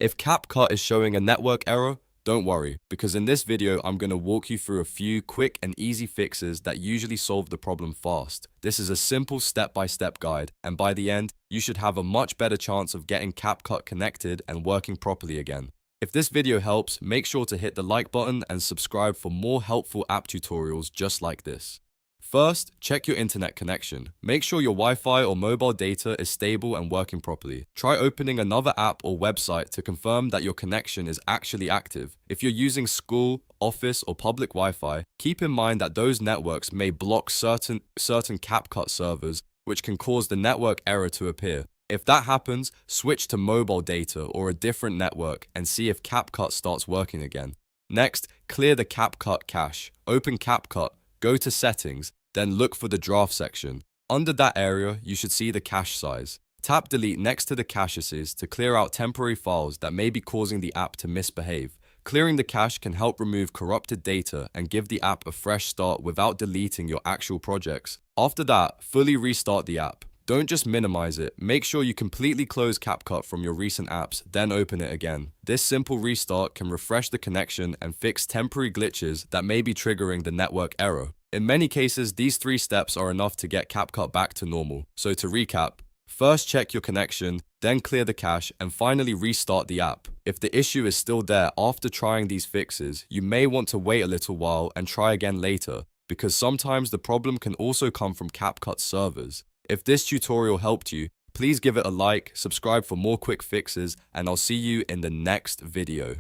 If CapCut is showing a network error, don't worry, because in this video I'm going to walk you through a few quick and easy fixes that usually solve the problem fast. This is a simple step-by-step guide, and by the end, you should have a much better chance of getting CapCut connected and working properly again. If this video helps, make sure to hit the like button and subscribe for more helpful app tutorials just like this. First, check your internet connection. Make sure your Wi-Fi or mobile data is stable and working properly. Try opening another app or website to confirm that your connection is actually active. If you're using school, office, or public Wi-Fi, keep in mind that those networks may block certain CapCut servers, which can cause the network error to appear. If that happens, switch to mobile data or a different network and see if CapCut starts working again. Next, clear the CapCut cache. Open CapCut, go to Settings, then look for the Draft section. Under that area, you should see the cache size. Tap Delete next to the caches to clear out temporary files that may be causing the app to misbehave. Clearing the cache can help remove corrupted data and give the app a fresh start without deleting your actual projects. After that, fully restart the app. Don't just minimize it. Make sure you completely close CapCut from your recent apps, then open it again. This simple restart can refresh the connection and fix temporary glitches that may be triggering the network error. In many cases, these 3 steps are enough to get CapCut back to normal. So to recap, first check your connection, then clear the cache, and finally restart the app. If the issue is still there after trying these fixes, you may want to wait a little while and try again later, because sometimes the problem can also come from CapCut servers. If this tutorial helped you, please give it a like, subscribe for more quick fixes, and I'll see you in the next video.